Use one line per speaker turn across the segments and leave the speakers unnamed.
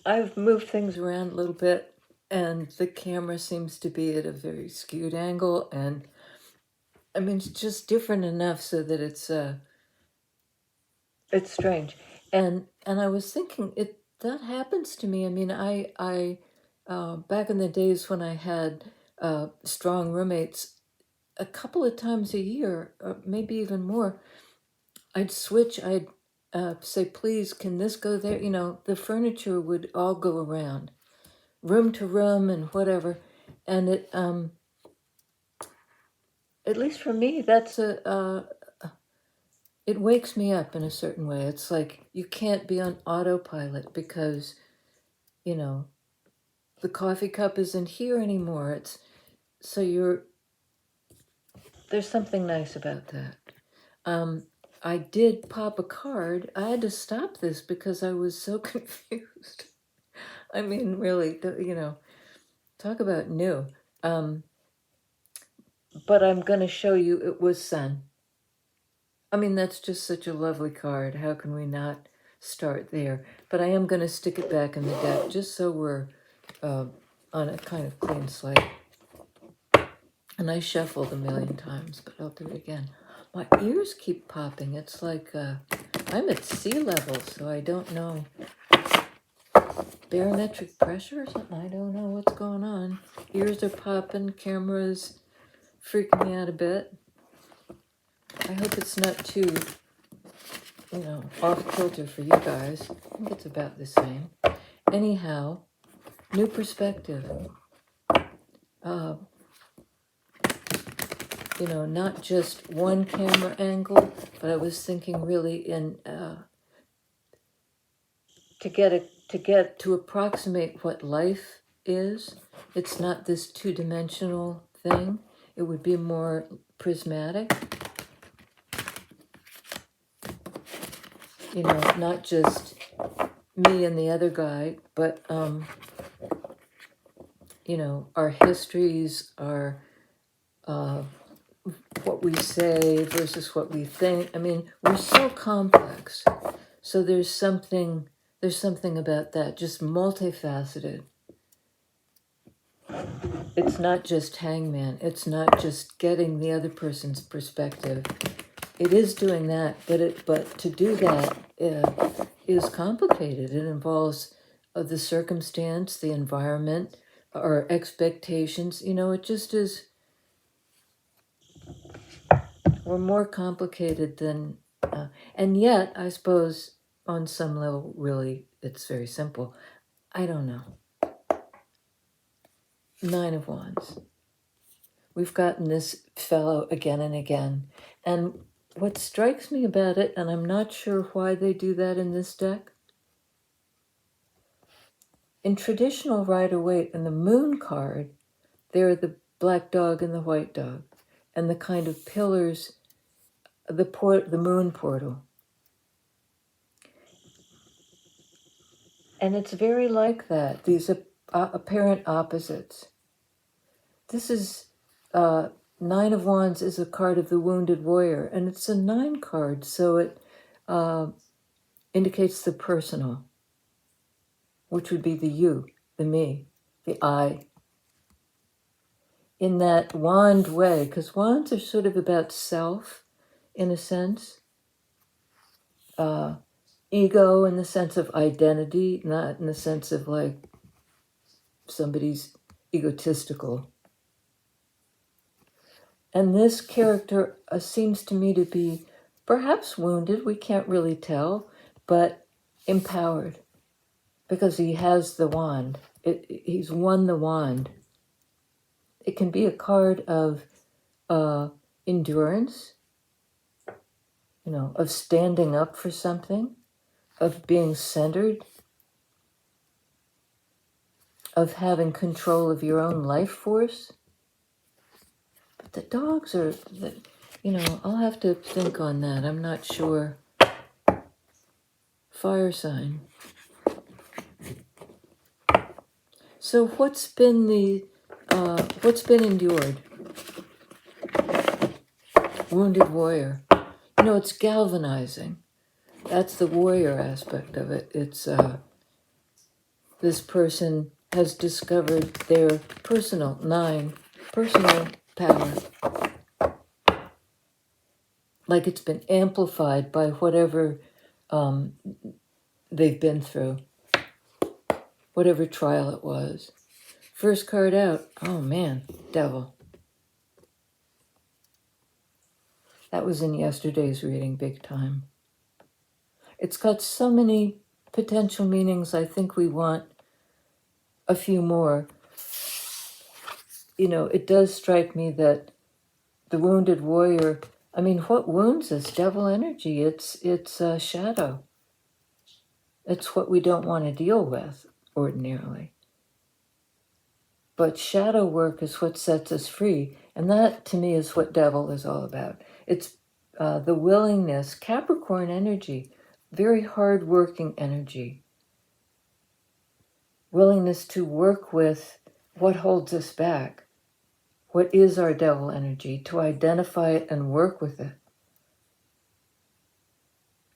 I've moved things around a little bit, and the camera seems to be at a very skewed angle, and I mean, it's just different enough so that it's strange. And I was thinking, that happens to me. I mean, I back in the days when I had strong roommates, a couple of times a year, or maybe even more, I'd switch. I'd say, please, can this go there? You know, the furniture would all go around, room to room and whatever. And at least for me, it wakes me up in a certain way. It's like you can't be on autopilot because, you know, the coffee cup isn't here anymore. There's something nice about that. I did pop a card. I had to stop this because I was so confused. I mean, really, you know, talk about new. But I'm going to show you it was Sun. I mean, that's just such a lovely card. How can we not start there? But I am going to stick it back in the deck just so we're on a kind of clean slate. And I shuffled a million times, but I'll do it again. My ears keep popping. It's like I'm at sea level, so I don't know. Barometric pressure or something? I don't know what's going on. Ears are popping, camera's freaking me out a bit. I hope it's not too, you know, off kilter for you guys. I think it's about the same. Anyhow, new perspective. You know, not just one camera angle, but I was thinking really in to approximate what life is. It's not this two-dimensional thing. It would be more prismatic. You know, not just me and the other guy, but you know, our histories, our what we say versus what we think. I mean, we're so complex. So there's something about that, just multifaceted. It's not just hangman. It's not just getting the other person's perspective. It is doing that, but to do that is complicated. It involves the circumstance, the environment, our expectations. You know, it just is. We're more complicated than, and yet, I suppose, on some level, really, it's very simple. I don't know. 9 of Wands. We've gotten this fellow again and again. And what strikes me about it, and I'm not sure why they do that in this deck, in traditional Rider-Waite and the Moon card, there are the black dog and the white dog, and the kind of pillars, the moon portal. And it's very like that, these apparent opposites. This is 9 of Wands is a card of the wounded warrior, and it's a 9 card, so it indicates the personal, which would be the you, the me, the I. In that wand way, because wands are sort of about self, in a sense. Ego in the sense of identity, not in the sense of like somebody's egotistical. And this character seems to me to be perhaps wounded, we can't really tell, but empowered because he has the wand. He's won the wand. It can be a card of endurance, you know, of standing up for something, of being centered, of having control of your own life force. But the dogs are, you know, I'll have to think on that. I'm not sure. Fire sign. So what's been endured? Wounded warrior. You know, it's galvanizing. That's the warrior aspect of it. It's this person has discovered their personal power, like it's been amplified by whatever they've been through, whatever trial it was. First card out, oh man, devil. That was in yesterday's reading, big time. It's got so many potential meanings. I think we want a few more. It does strike me that the wounded warrior, I mean, what wounds is devil energy? It's shadow. It's what we don't want to deal with ordinarily. But shadow work is what sets us free. And that, to me, is what devil is all about. It's the willingness, Capricorn energy, very hard-working energy. Willingness to work with what holds us back. What is our devil energy? To identify it and work with it.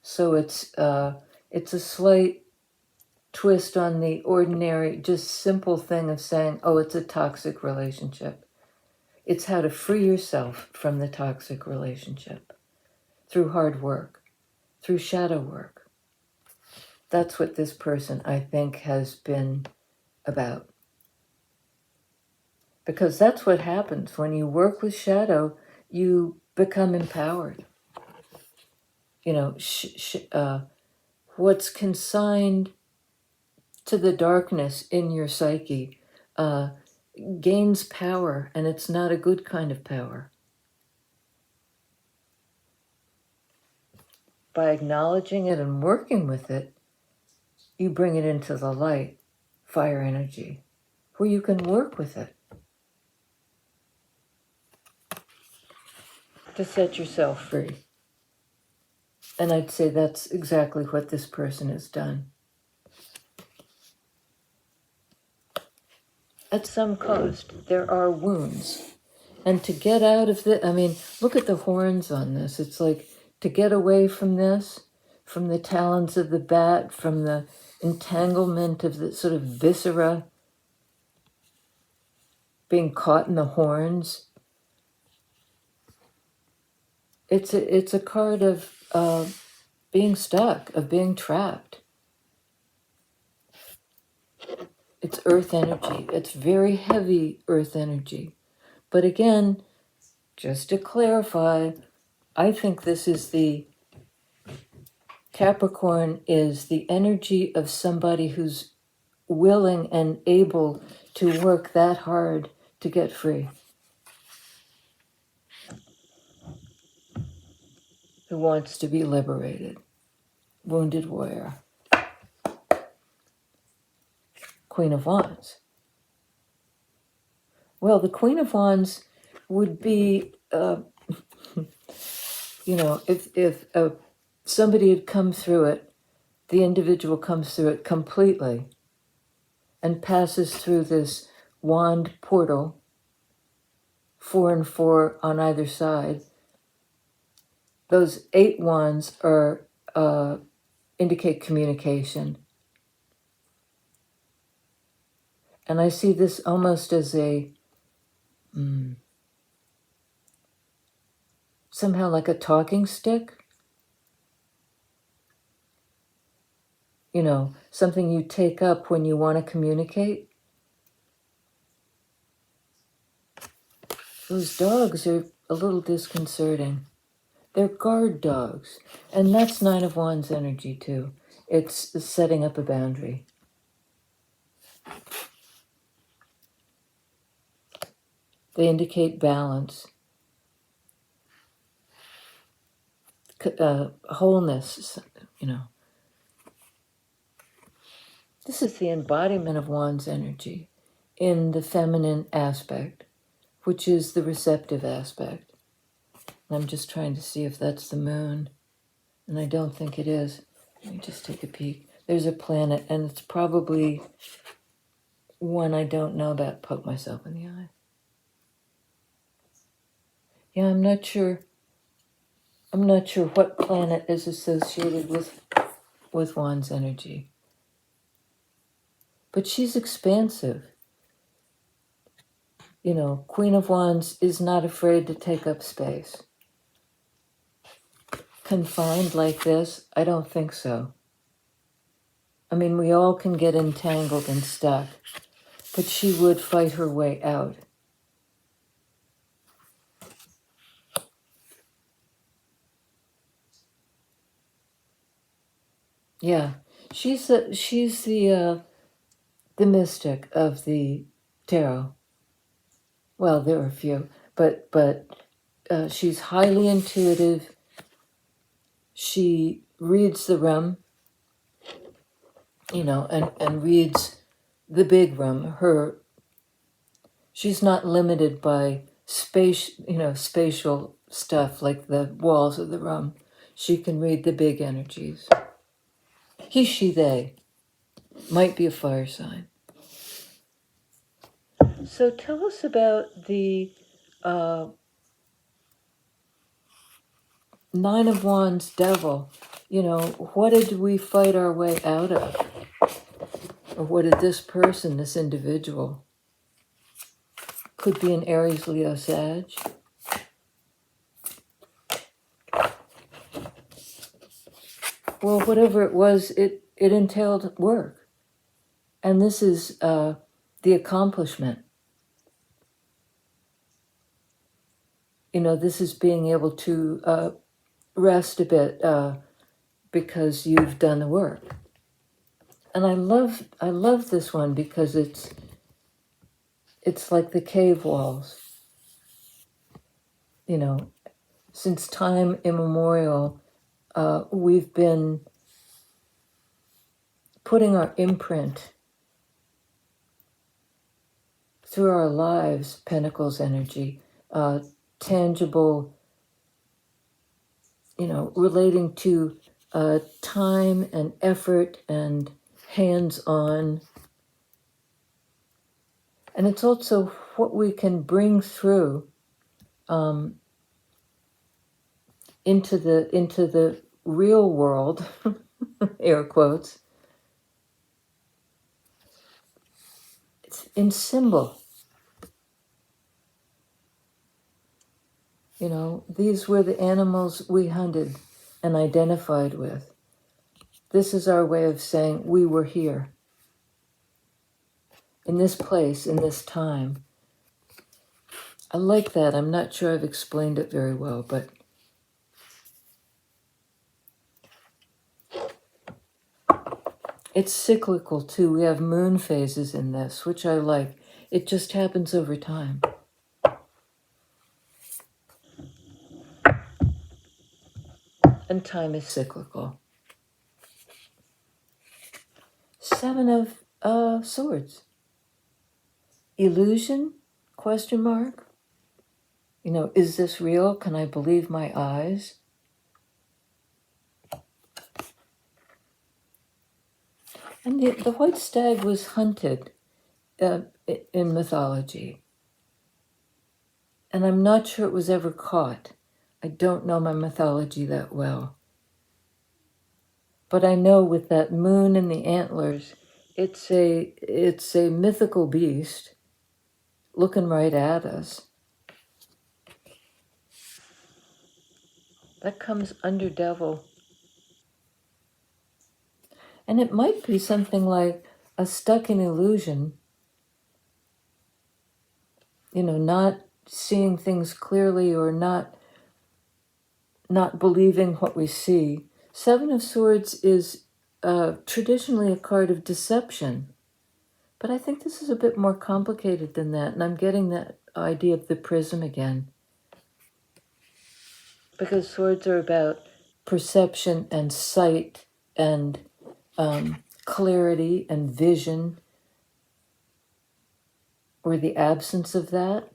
So it's a slight twist on the ordinary, just simple thing of saying, oh, it's a toxic relationship. It's how to free yourself from the toxic relationship through hard work, through shadow work. That's what this person, I think, has been about. Because that's what happens when you work with shadow, you become empowered. What's consigned to the darkness in your psyche gains power, and it's not a good kind of power. By acknowledging it and working with it, you bring it into the light, fire energy, where you can work with it to set yourself free. And I'd say that's exactly what this person has done. At some cost, there are wounds. And to get out of look at the horns on this. It's like to get away from this, from the talons of the bat, from the entanglement of the sort of viscera, being caught in the horns. It's a card of being stuck, of being trapped. It's earth energy. It's very heavy earth energy. But again, just to clarify, I think this is the Capricorn is the energy of somebody who's willing and able to work that hard to get free. Who wants to be liberated. Wounded warrior. Queen of Wands. Well, the Queen of Wands would be, if somebody had come through it, the individual comes through it completely and passes through this wand portal, 4 and 4 on either side. Those 8 wands are indicate communication. And I see this almost as a somehow like a talking stick. Something you take up when you want to communicate. Those dogs are a little disconcerting. They're guard dogs. And that's 9 of Wands energy too. It's setting up a boundary. They indicate balance, wholeness, This is the embodiment of Wands energy in the feminine aspect, which is the receptive aspect. I'm just trying to see if that's the moon, and I don't think it is. Let me just take a peek. There's a planet, and it's probably one I don't know about. Poke myself in the eye. Yeah, I'm not sure what planet is associated with with Wands energy. But she's expansive. You know, Queen of Wands is not afraid to take up space. Confined like this, I don't think so. I mean, we all can get entangled and stuck, but she would fight her way out. Yeah, she's the mystic of the tarot. Well, there are a few, but she's highly intuitive. She reads the room, you know, and reads the big room. She's not limited by spatial stuff like the walls of the room. She can read the big energies. He, she, they might be a fire sign. So tell us about the Nine of Wands devil. You know, what did we fight our way out of? Or what did this person, this individual, could be an Aries, Leo, Sag? Well, whatever it was, it entailed work. And this is the accomplishment. You know, this is being able to rest a bit because you've done the work. And I love this one because it's like the cave walls. You know, since time immemorial, we've been putting our imprint through our lives, Pentacles energy, tangible, you know, relating to time and effort and hands-on. And it's also what we can bring through into the real world, air quotes. It's in symbol. You know, these were the animals we hunted and identified with. This is our way of saying we were here, in this place, in this time. I like that. I'm not sure I've explained it very well, but it's cyclical too. We have moon phases in this, which I like. It just happens over time. And time is cyclical. Seven of Swords. Illusion? Question mark. You know, is this real? Can I believe my eyes? And the white stag was hunted in mythology. And I'm not sure it was ever caught. I don't know my mythology that well. But I know with that moon and the antlers, it's a mythical beast looking right at us. That comes under devil. And it might be something like a stuck in illusion, you know, not seeing things clearly or not believing what we see. Seven of Swords is traditionally a card of deception. But I think this is a bit more complicated than that. And I'm getting that idea of the prism again. Because swords are about perception and sight and clarity and vision, or the absence of that.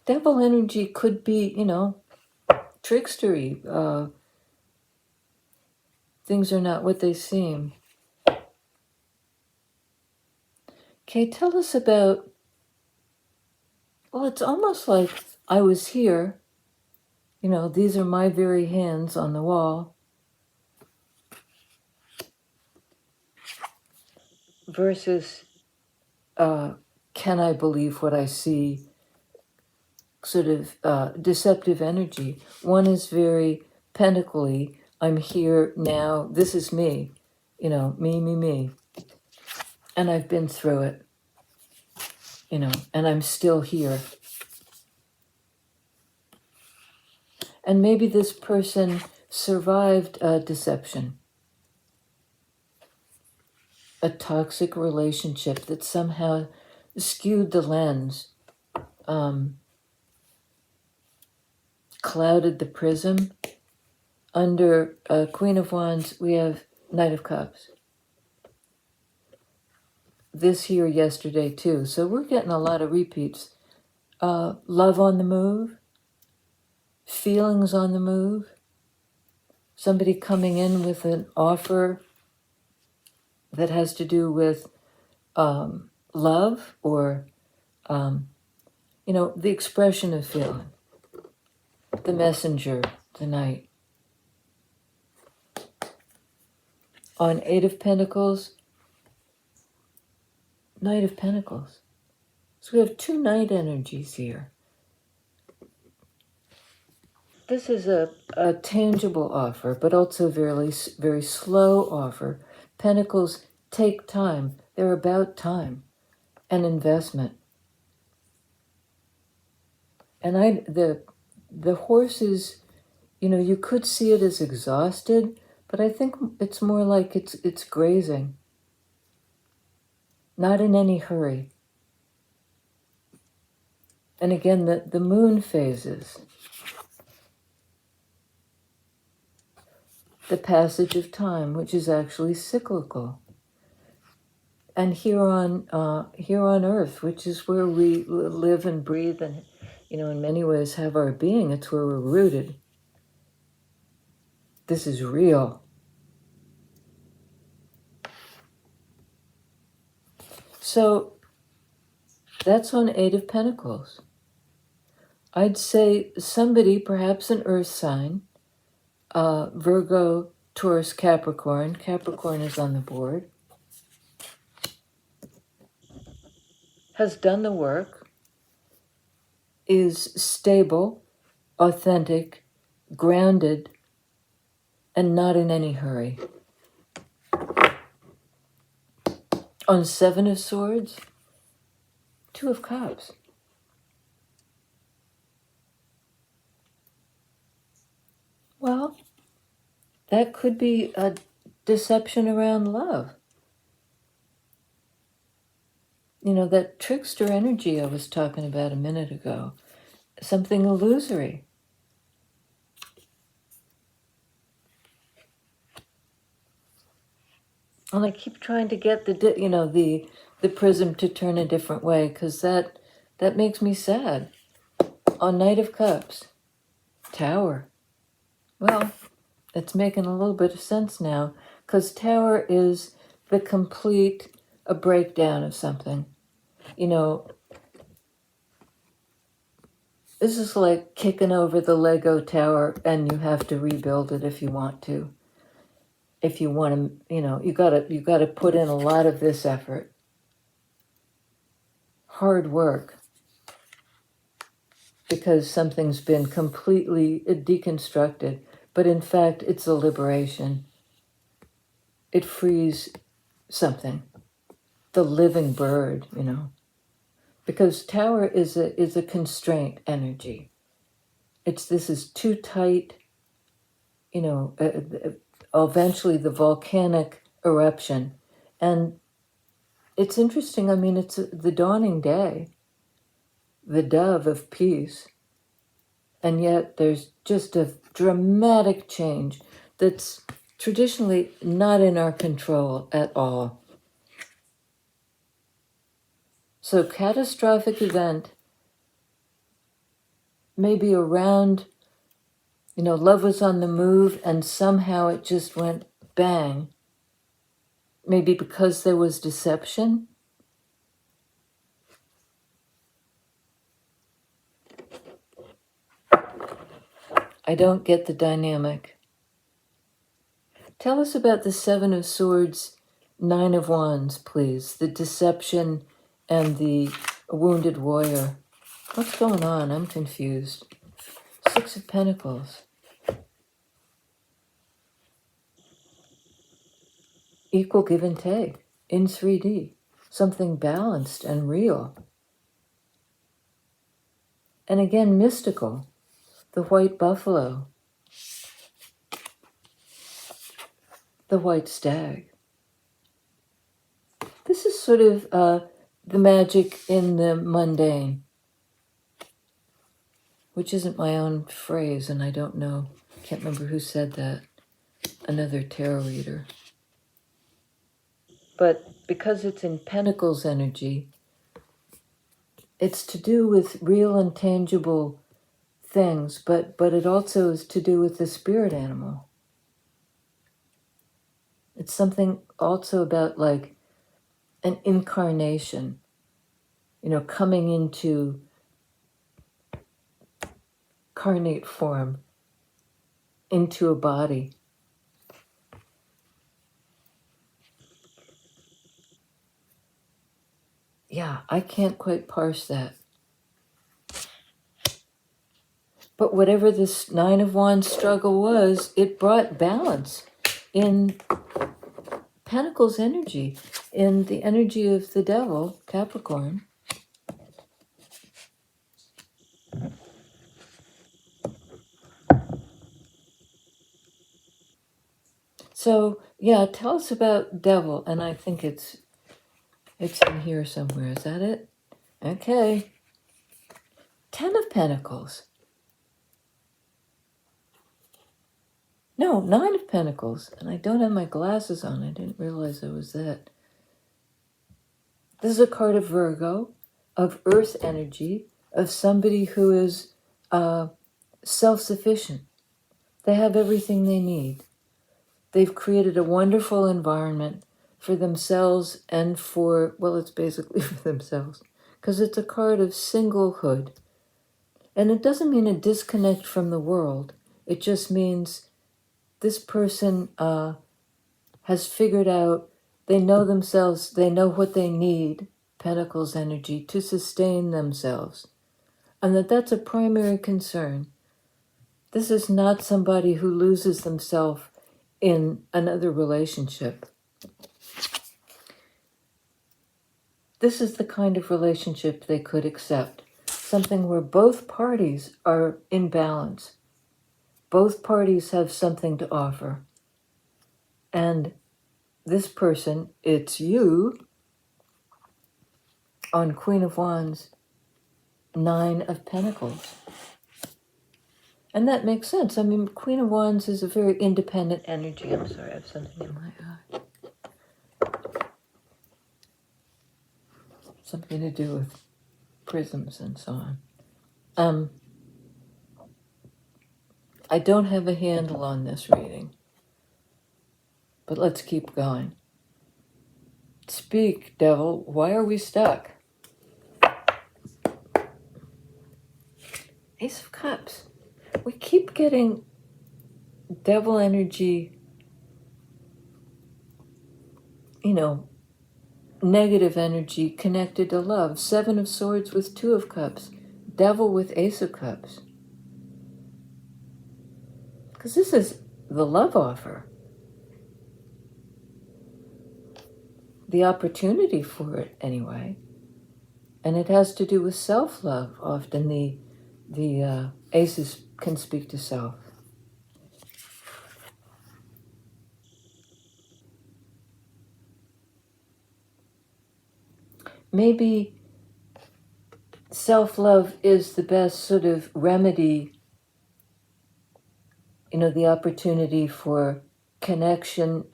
Devil energy could be, you know, trickstery. Things are not what they seem. Okay, tell us about Well, it's almost like I was here, these are my very hands on the wall, versus can I believe what I see, sort of deceptive energy. One is very pentacly, I'm here now, this is me, me. And I've been through it, and I'm still here. And maybe this person survived deception, a toxic relationship that somehow skewed the lens, clouded the prism. Under Queen of Wands, we have Knight of Cups. This here yesterday too. So we're getting a lot of repeats. Love on the move, feelings on the move, somebody coming in with an offer that has to do with love, or the expression of feeling, the messenger, the knight. On Eight of Pentacles, Knight of Pentacles. So we have two knight energies here. This is a tangible offer, but also very, very slow offer. Pentacles take time. They're about time and investment. And the horse is, you could see it as exhausted, but I think it's more like it's grazing. Not in any hurry. And again, the moon phases. The passage of time, which is actually cyclical. And here on Earth, which is where we live and breathe and, in many ways have our being, it's where we're rooted. This is real. So that's on Eight of Pentacles. I'd say somebody, perhaps an earth sign, Virgo, Taurus, Capricorn. Capricorn is on the board. Has done the work, is stable, authentic, grounded, and not in any hurry. On Seven of Swords, Two of Cups. Well, that could be a deception around love. That trickster energy I was talking about a minute ago, something illusory. And I keep trying to get the prism to turn a different way, because that makes me sad. On Knight of Cups, Tower. Well, it's making a little bit of sense now, because Tower is the complete a breakdown of something. This is like kicking over the Lego tower, and you have to rebuild it if you want to. If you want to, you gotta put in a lot of this effort. Hard work. Because something's been completely deconstructed. But in fact, it's a liberation. It frees something. The living bird, Because Tower is a constraint energy. This is too tight, eventually the volcanic eruption. And it's interesting, it's the dawning day, the dove of peace, and yet there's just a dramatic change that's traditionally not in our control at all. So catastrophic event, maybe around, love was on the move and somehow it just went bang. Maybe because there was deception. I don't get the dynamic. Tell us about the Seven of Swords, Nine of Wands, please. The deception and the wounded warrior. What's going on? I'm confused. Six of Pentacles. Equal give and take in 3D. Something balanced and real. And again, mystical. The white buffalo. The white stag. This is sort of the magic in the mundane, which isn't my own phrase, and I don't know, can't remember who said that, another tarot reader. But because it's in Pentacles energy, it's to do with real and tangible things, but it also is to do with the spirit animal. It's something also about like an incarnation, coming into carnate form, into a body. Yeah, I can't quite parse that. But whatever this Nine of Wands struggle was, it brought balance in Pentacles energy, in the energy of the devil, Capricorn. So, yeah, tell us about devil, and I think it's in here somewhere. Is that it? Okay. 10 of Pentacles. No, 9 of Pentacles. And I don't have my glasses on. I didn't realize I was that. This is a card of Virgo, of earth energy, of somebody who is self-sufficient. They have everything they need. They've created a wonderful environment for themselves and for, well, it's basically for themselves, because it's a card of singlehood. And it doesn't mean a disconnect from the world. It just means this person has figured out, they know themselves, they know what they need, Pentacles energy, to sustain themselves. And that's a primary concern. This is not somebody who loses themselves in another relationship. This is the kind of relationship they could accept. Something where both parties are in balance. Both parties have something to offer. And this person, it's you, on Queen of Wands, 9 of Pentacles. And that makes sense. I mean, Queen of Wands is a very independent energy. I'm sorry, I have something in my eye. Something to do with prisms and so on. I don't have a handle on this reading, but let's keep going. Speak, devil. Why are we stuck? Ace of Cups. We keep getting devil energy, negative energy connected to love. 7 of Swords with 2 of Cups. Devil with Ace of Cups. Because this is the love offer. The opportunity for it, anyway. And it has to do with self-love. Often the aces can speak to self. Maybe self-love is the best sort of remedy, the opportunity for connection,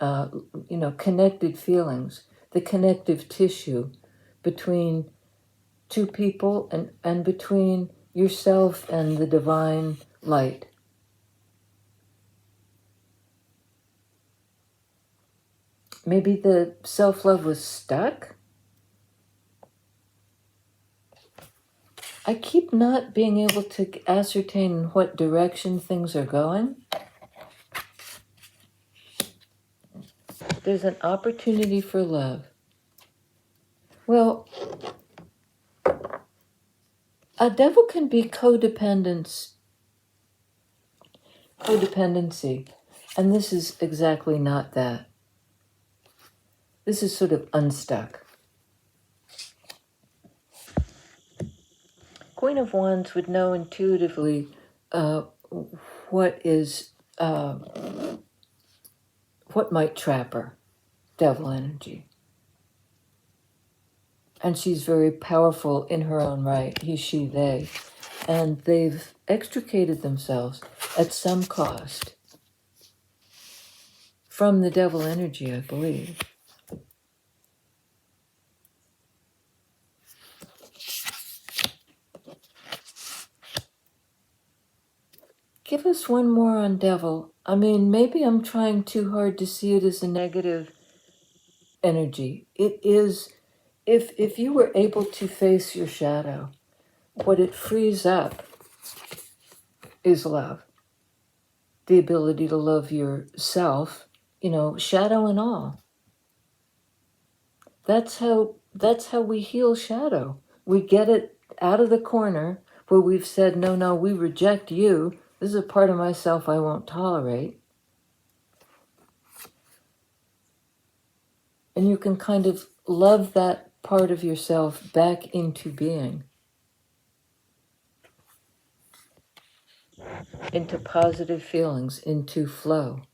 connected feelings, the connective tissue between two people and between yourself and the divine light. Maybe the self-love was stuck. I keep not being able to ascertain in what direction things are going. There's an opportunity for love. Well, a devil can be codependency, and this is exactly not that. This is sort of unstuck. Queen of Wands would know intuitively what might trap her, devil energy. And she's very powerful in her own right, he, she, they. And they've extricated themselves at some cost from the devil energy, I believe. Give us one more on devil. I mean, maybe I'm trying too hard to see it as a negative energy. It is, if you were able to face your shadow, what it frees up is love. The ability to love yourself, shadow and all. That's how we heal shadow. We get it out of the corner where we've said, no, we reject you. This is a part of myself I won't tolerate. And you can kind of love that part of yourself back into being, into positive feelings, into flow.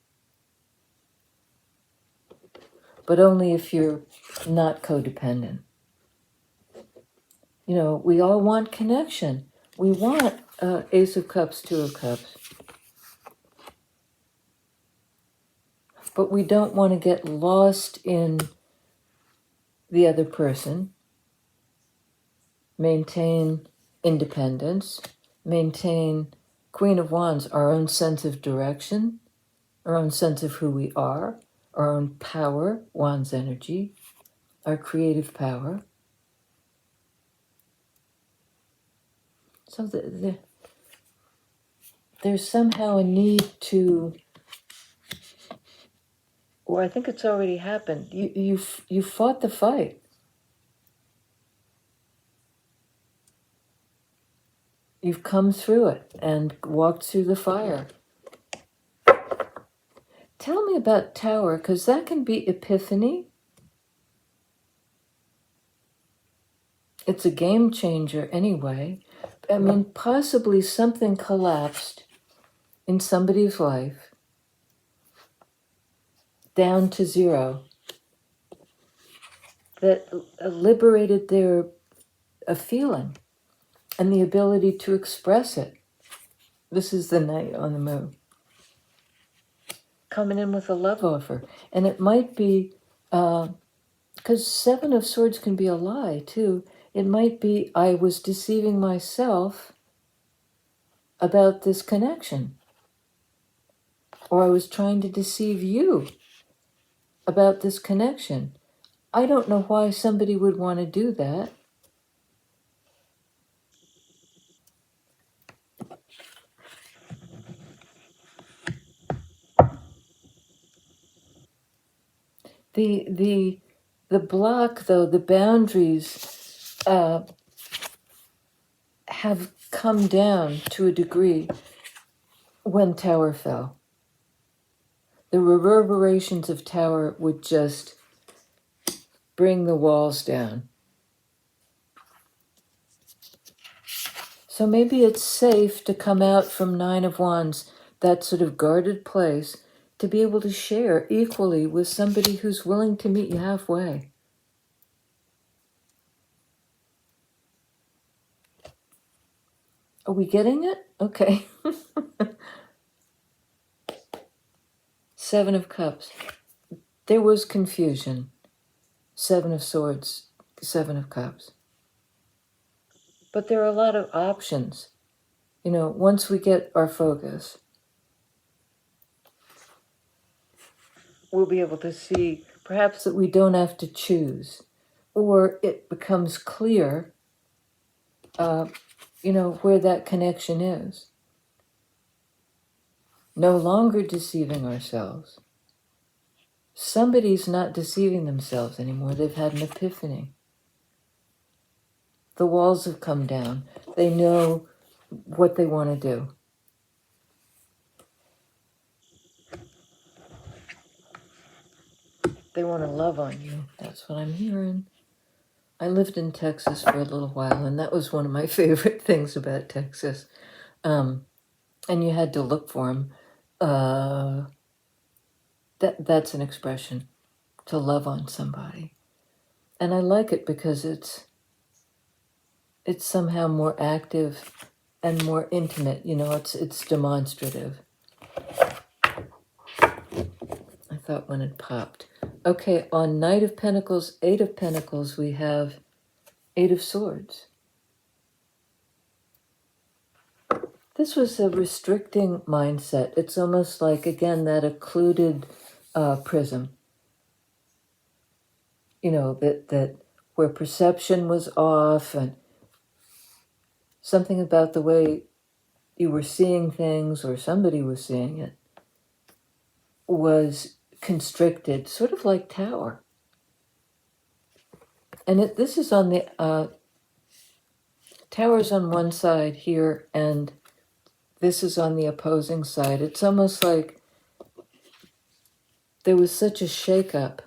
But only if you're not codependent. We all want connection. We want Ace of Cups, Two of Cups. But we don't want to get lost in the other person. Maintain independence. Maintain Queen of Wands, our own sense of direction, our own sense of who we are, our own power, Wands energy, our creative power. So there's somehow a need to, or I think it's already happened. You fought the fight. You've come through it and walked through the fire. Tell me about Tower, because that can be epiphany. It's a game changer anyway. I mean, possibly something collapsed in somebody's life down to zero that liberated their feeling and the ability to express it. This is the Knight on the move. Coming in with a love offer. And it might be, because Seven of Swords can be a lie too. It might be, I was deceiving myself about this connection. Or I was trying to deceive you about this connection. I don't know why somebody would want to do that. The block, though, the boundaries have come down to a degree when Tower fell. The reverberations of Tower would just bring the walls down. So maybe it's safe to come out from Nine of Wands, that sort of guarded place, to be able to share equally with somebody who's willing to meet you halfway. Are we getting it? Okay. Seven of Cups. There was confusion. Seven of Swords, Seven of Cups. But there are a lot of options. Once we get our focus, we'll be able to see perhaps that we don't have to choose, or it becomes clear where that connection is. No longer deceiving ourselves. Somebody's not deceiving themselves anymore. They've had an epiphany. The walls have come down. They know what they want to do. They want to love on you. That's what I'm hearing. I lived in Texas for a little while, and that was one of my favorite things about Texas. And you had to look for them. That's an expression, to love on somebody. And I like it because it's somehow more active and more intimate. It's demonstrative. I thought one had popped. Okay, on Knight of Pentacles, Eight of Pentacles, we have Eight of Swords. This was a restricting mindset. It's almost like, again, that occluded prism. That where perception was off, and something about the way you were seeing things, or somebody was seeing it, was constricted, sort of like Tower. And this is on the Tower's on one side here, and this is on the opposing side. It's almost like there was such a shakeup.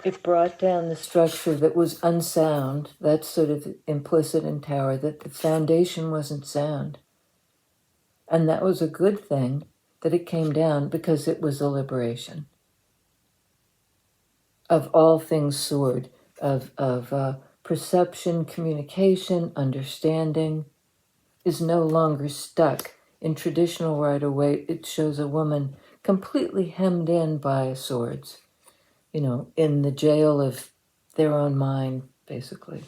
It brought down the structure that was unsound. That's sort of implicit in Tower, that the foundation wasn't sound. And that was a good thing that it came down, because it was a liberation of all things sword, of perception, communication, understanding, is no longer stuck in traditional Rider-Waite. It shows a woman completely hemmed in by swords, in the jail of their own mind, basically.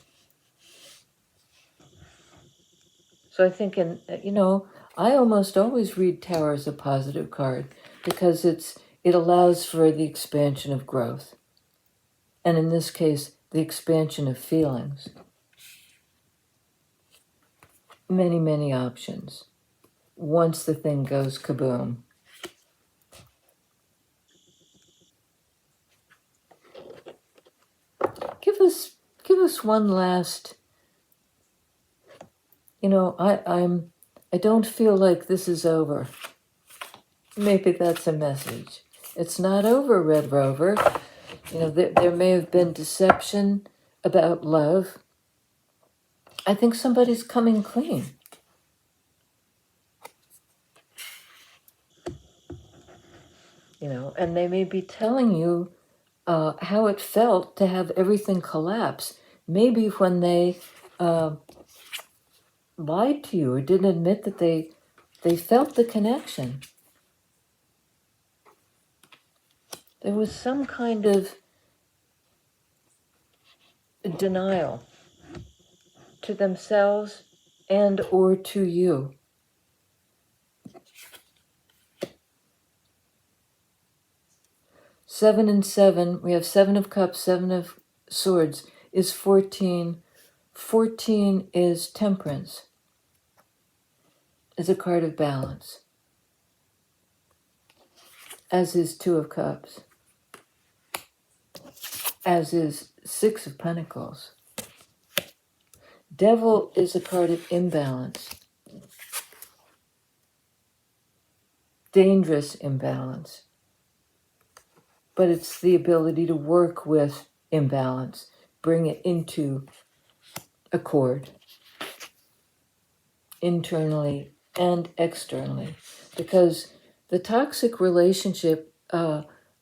So I think, I almost always read Tower as a positive card, because it allows for the expansion of growth. And in this case, the expansion of feelings. Many, many options. Once the thing goes kaboom. Give us one last. I don't feel like this is over. Maybe that's a message. It's not over, Red Rover. There may have been deception about love. I think somebody's coming clean. And they may be telling you how it felt to have everything collapse. Maybe when they lied to you or didn't admit that they felt the connection. There was some kind of denial to themselves and or to you. Seven and seven, we have Seven of Cups, Seven of Swords is 14. 14 is Temperance, is a card of balance, as is Two of Cups, as is Six of Pentacles. Devil is a card of imbalance, dangerous imbalance, but it's the ability to work with imbalance, bring it into accord, internally and externally, because the toxic relationship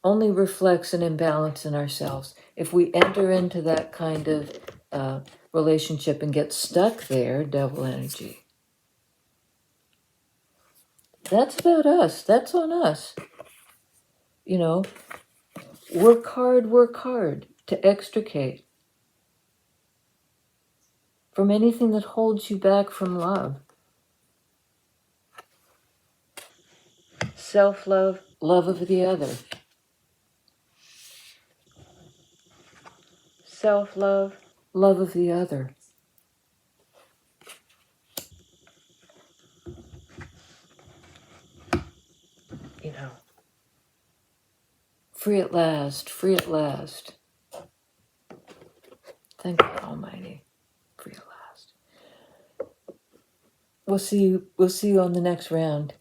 only reflects an imbalance in ourselves. If we enter into that kind of relationship and get stuck there, devil energy, that's about us. That's on us. Work hard to extricate from anything that holds you back from love. Self-love, love of the other.
self-love,
love of the other.
you know.
Free at last, free at last. Thank God Almighty. Free at last. We'll see you on the next round.